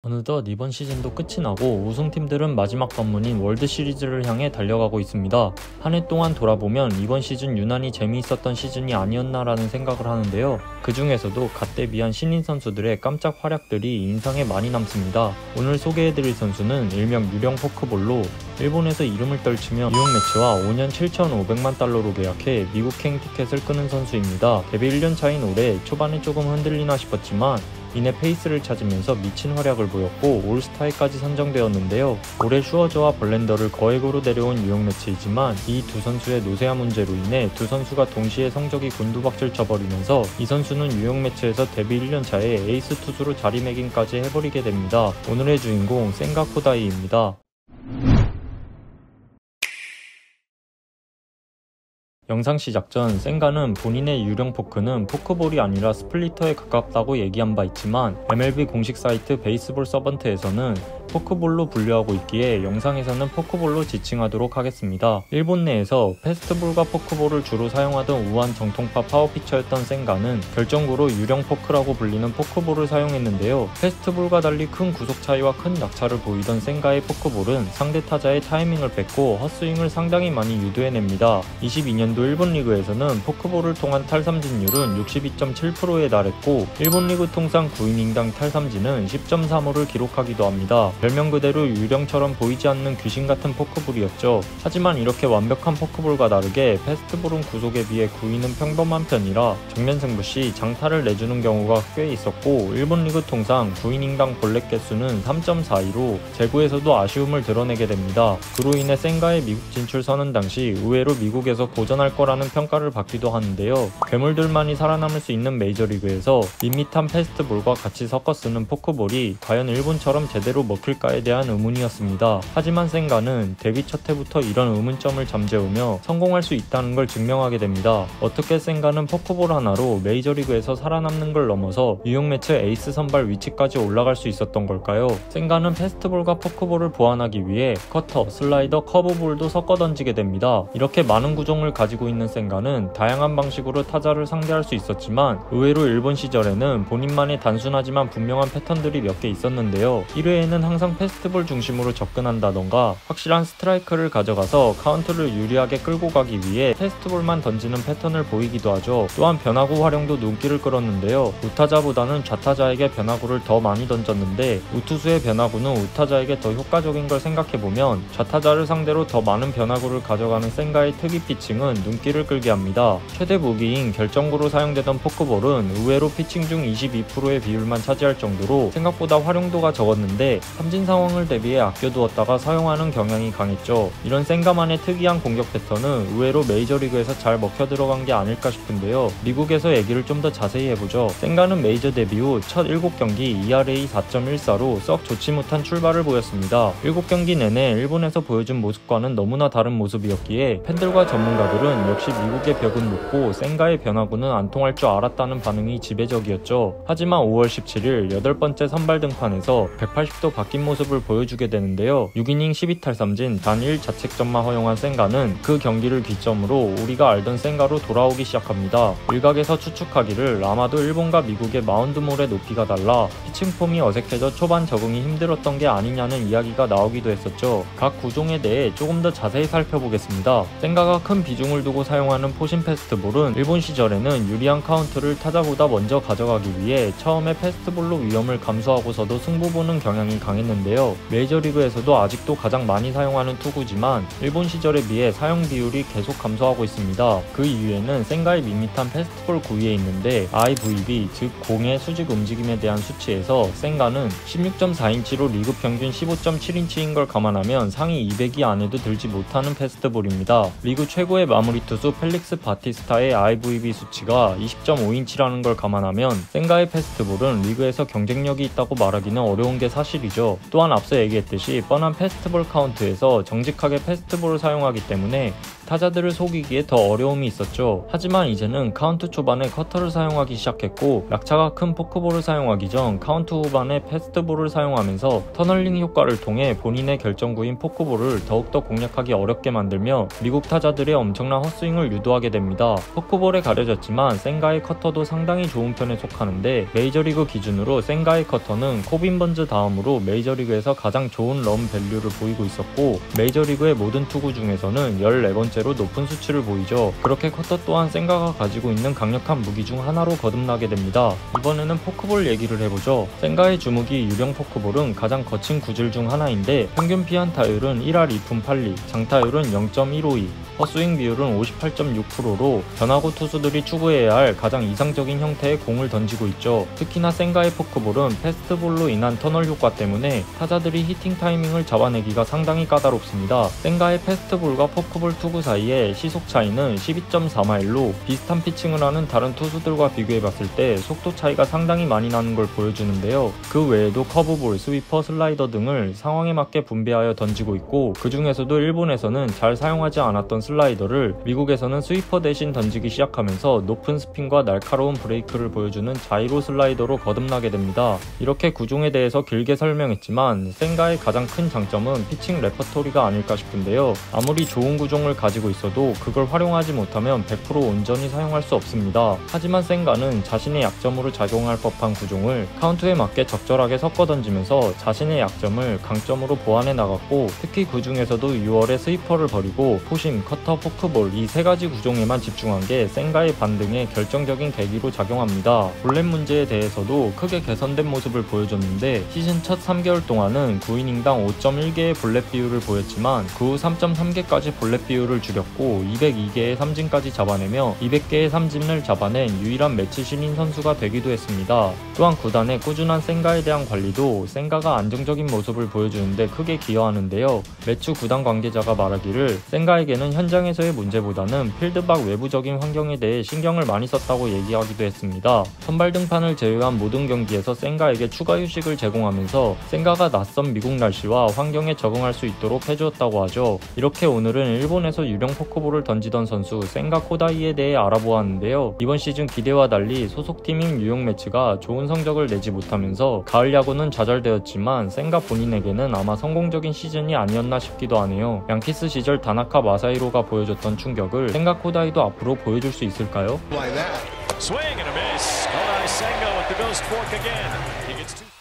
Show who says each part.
Speaker 1: 어느덧 이번 시즌도 끝이 나고 우승팀들은 마지막 관문인 월드시리즈를 향해 달려가고 있습니다. 한 해 동안 돌아보면 이번 시즌 유난히 재미있었던 시즌이 아니었나라는 생각을 하는데요. 그 중에서도 갓 데뷔한 신인 선수들의 깜짝 활약들이 인상에 많이 남습니다. 오늘 소개해드릴 선수는 일명 유령 포크볼로 일본에서 이름을 떨치며 뉴욕 매치와 5년 7,500만 달러로 계약해 미국행 티켓을 끄는 선수입니다. 데뷔 1년 차인 올해 초반에 조금 흔들리나 싶었지만 이내 페이스를 찾으면서 미친 활약을 보였고 올스타에까지 선정되었는데요. 올해 슈어저와 벌렌더를 거액으로 데려온 뉴욕 매치이지만 이 두 선수의 노세화 문제로 인해 두 선수가 동시에 성적이 곤두박질 쳐버리면서 이 선수는 뉴욕 매치에서 데뷔 1년 차에 에이스 투수로 자리매김까지 해버리게 됩니다. 오늘의 주인공 센가 코다이입니다. 영상 시작 전 센가는 본인의 유령 포크는 포크볼이 아니라 스플리터에 가깝다고 얘기한 바 있지만 MLB 공식 사이트 베이스볼 서번트에서는 포크볼로 분류하고 있기에 영상에서는 포크볼로 지칭하도록 하겠습니다. 일본 내에서 패스트볼과 포크볼을 주로 사용하던 우한 정통파 파워피처였던 센가는 결정구로 유령 포크라고 불리는 포크볼을 사용했는데요. 패스트볼과 달리 큰 구속 차이와 큰 낙차를 보이던 센가의 포크볼은 상대 타자의 타이밍을 뺏고 헛스윙을 상당히 많이 유도해냅니다. 22년도 일본 리그에서는 포크볼을 통한 탈삼진율은 62.7%에 달했고 일본 리그 통상 9이닝당 탈삼진은 10.35를 기록하기도 합니다. 별명 그대로 유령처럼 보이지 않는 귀신같은 포크볼이었죠. 하지만 이렇게 완벽한 포크볼과 다르게 패스트볼은 구속에 비해 구위는 평범한 편이라 정면 승부 시 장타를 내주는 경우가 꽤 있었고 일본 리그 통상 9이닝당 볼넷 개수는 3.42로 제구에서도 아쉬움을 드러내게 됩니다. 그로 인해 센가의 미국 진출 선언 당시 의외로 미국에서 고전할 거라는 평가를 받기도 하는데요. 괴물들만이 살아남을 수 있는 메이저리그에서 밋밋한 패스트볼과 같이 섞어 쓰는 포크볼이 과연 일본처럼 제대로 먹힐까에 대한 의문이었습니다. 하지만 센가는 데뷔 첫 해부터 이런 의문점을 잠재우며 성공할 수 있다는 걸 증명하게 됩니다. 어떻게 센가는 포크볼 하나로 메이저리그에서 살아남는 걸 넘어서 뉴욕 매치 에이스 선발 위치까지 올라갈 수 있었던 걸까요? 센가는 패스트볼과 포크볼을 보완하기 위해 커터, 슬라이더, 커브볼도 섞어 던지게 됩니다. 이렇게 많은 구종을 가지고 있는 센가는 다양한 방식으로 타자를 상대할 수 있었지만 의외로 일본 시절에는 본인만의 단순하지만 분명한 패턴들이 몇 개 있었는데요. 1회에는 항상 패스트볼 중심으로 접근한다던가 확실한 스트라이크를 가져가서 카운트를 유리하게 끌고 가기 위해 패스트볼만 던지는 패턴을 보이기도 하죠. 또한 변화구 활용도 눈길을 끌었는데요. 우타자보다는 좌타자에게 변화구를 더 많이 던졌는데 우투수의 변화구는 우타자에게 더 효과적인 걸 생각해보면 좌타자를 상대로 더 많은 변화구를 가져가는 센가의 특이 피칭은 눈길을 끌게 합니다. 최대 무기인 결정구로 사용되던 포크볼은 의외로 피칭 중 22%의 비율만 차지할 정도로 생각보다 활용도가 적었는데 삼진 상황을 대비해 아껴두었다가 사용하는 경향이 강했죠. 이런 센가만의 특이한 공격 패턴은 의외로 메이저리그에서 잘 먹혀 들어간 게 아닐까 싶은데요. 미국에서 얘기를 좀 더 자세히 해보죠. 센가는 메이저 데뷔 후 첫 7경기 ERA 4.14로 썩 좋지 못한 출발을 보였습니다. 7경기 내내 일본에서 보여준 모습과는 너무나 다른 모습이었기에 팬들과 전문가들은 역시 미국의 벽은 높고 센가의 변화구는 안 통할 줄 알았다는 반응이 지배적이었죠. 하지만 5월 17일 8번째 선발 등판에서 180도 바뀐 모습을 보여주게 되는데요. 6이닝 12탈삼진 단 1자책점만 허용한 센가는 그 경기를 기점으로 우리가 알던 센가로 돌아오기 시작합니다. 일각에서 추측하기를 아마도 일본과 미국의 마운드몰의 높이가 달라 피칭 폼이 어색해져 초반 적응이 힘들었던 게 아니냐는 이야기가 나오기도 했었죠. 각 구종에 대해 조금 더 자세히 살펴보겠습니다. 센가가 큰 비중을 두고 사용하는 포신 패스트볼은 일본 시절에는 유리한 카운트를 타자보다 먼저 가져가기 위해 처음에 패스트볼로 위험을 감수하고서도 승부 보는 경향이 강했는데요. 메이저리그에서도 아직도 가장 많이 사용하는 투구지만 일본 시절에 비해 사용 비율이 계속 감소하고 있습니다. 그 이유에는 센가의 밋밋한 패스트볼 구위에 있는데 IVB 즉 공의 수직 움직임에 대한 수치에서 센가는 16.4인치로 리그 평균 15.7인치인 걸 감안하면 상위 200위 안에도 들지 못하는 패스트볼입니다. 리그 최고의 마무리 투수 펠릭스 바티스타의 IVB 수치가 20.5인치라는 걸 감안하면 센가의 패스트볼은 리그에서 경쟁력이 있다고 말하기는 어려운 게 사실이죠. 또한 앞서 얘기했듯이 뻔한 패스트볼 카운트에서 정직하게 패스트볼을 사용하기 때문에 타자들을 속이기에 더 어려움이 있었죠. 하지만 이제는 카운트 초반에 커터를 사용하기 시작했고 약차가 큰 포크볼을 사용하기 전 카운트 후반에 패스트볼을 사용하면서 터널링 효과를 통해 본인의 결정구인 포크볼을 더욱더 공략하기 어렵게 만들며 미국 타자들의 엄청난 헛스윙을 유도하게 됩니다. 포크볼에 가려졌지만 생가의 커터도 상당히 좋은 편에 속하는데 메이저리그 기준으로 생가의 커터는 코빈 번즈 다음으로 메이저리그에서 가장 좋은 런 밸류를 보이고 있었고 메이저리그의 모든 투구 중에서는 14번째로 높은 수치를 보이죠. 그렇게 커터 또한 생가가 가지고 있는 강력한 무기 중 하나로 거듭나게 됩니다. 이번에는 포크볼 얘기를 해보죠. 생가의 주무기 유령 포크볼은 가장 거친 구질 중 하나인데 평균 피안타율은 1할 2푼 8리, 장타율은 0.152, 헛스윙 비율은 58.6%로 변화구 투수들이 추구해야 할 가장 이상적인 형태의 공을 던지고 있죠. 특히나 생가의 포크볼은 패스트볼로 인한 터널 효과 때문에 타자들이 히팅 타이밍을 잡아내기가 상당히 까다롭습니다. 생가의 패스트볼과 포크볼 투구 사이의 시속 차이는 12.4마일로 비슷한 피칭을 하는 다른 투수들과 비교해봤을 때 속도 차이가 상당히 많이 나는 걸 보여주는데요. 그 외에도 커브볼, 스위퍼, 슬라이더 등을 상황에 맞게 분배하여 던지고 있고 그 중에서도 일본에서는 잘 사용하지 않았던 슬라이더를 미국에서는 스위퍼 대신 던지기 시작하면서 높은 스핀과 날카로운 브레이크를 보여주는 자이로 슬라이더로 거듭나게 됩니다. 이렇게 구종에 대해서 길게 설명했지만 생가의 가장 큰 장점은 피칭 레퍼토리가 아닐까 싶은데요. 아무리 좋은 구종을 가지고 있어도 그걸 활용하지 못하면 100% 온전히 사용할 수 없습니다. 하지만 생가는 자신의 약점으로 작용할 법한 구종을 카운트에 맞게 적절하게 섞어 던지면서 자신의 약점을 강점으로 보완해 나갔고 특히 그 중에서도 6월에 스위퍼를 버리고 포심, 커터, 포크볼 이 세 가지 구종에만 집중한 게 생가의 반등에 결정적인 계기로 작용합니다. 볼넷 문제에 대해서도 크게 개선된 모습을 보여줬는데 시즌 첫 3개월 동안은 9이닝당 5.1개의 볼넷 비율을 보였지만 그 후 3.3개까지 볼넷 비율을 줄였고 202개의 삼진까지 잡아내며 200개의 삼진을 잡아낸 유일한 매치 신인 선수가 되기도 했습니다. 또한 구단의 꾸준한 생가에 대한 관리도 생가가 안정적인 모습을 보여주는데 크게 기여하는데요. 매주 구단 관계자가 말하기를 생가에게는 현장에서의 문제보다는 필드박 외부적인 환경에 대해 신경을 많이 썼다고 얘기하기도 했습니다. 선발 등판을 제외한 모든 경기에서 생가에게 추가 휴식을 제공하면서 생가가 낯선 미국 날씨와 환경에 적응할 수 있도록 해주었다고 하죠. 이렇게 오늘은 일본에서 유령 포크볼을 던지던 선수 생가 코다이에 대해 알아보았는데요. 이번 시즌 기대와 달리 소속팀인 뉴욕 매츠가 좋은 성적을 내지 못하면서 가을 야구는 좌절되었지만 생가 본인에게는 아마 성공적인 시즌이 아니었나 싶기도 하네요. 양키스 시절 다나카 마사히로가 보여줬던 충격을 생가 코다이도 앞으로 보여줄 수 있을까요?
Speaker 2: Swing and a miss. Kodai Senga with the ghost fork again. He gets two.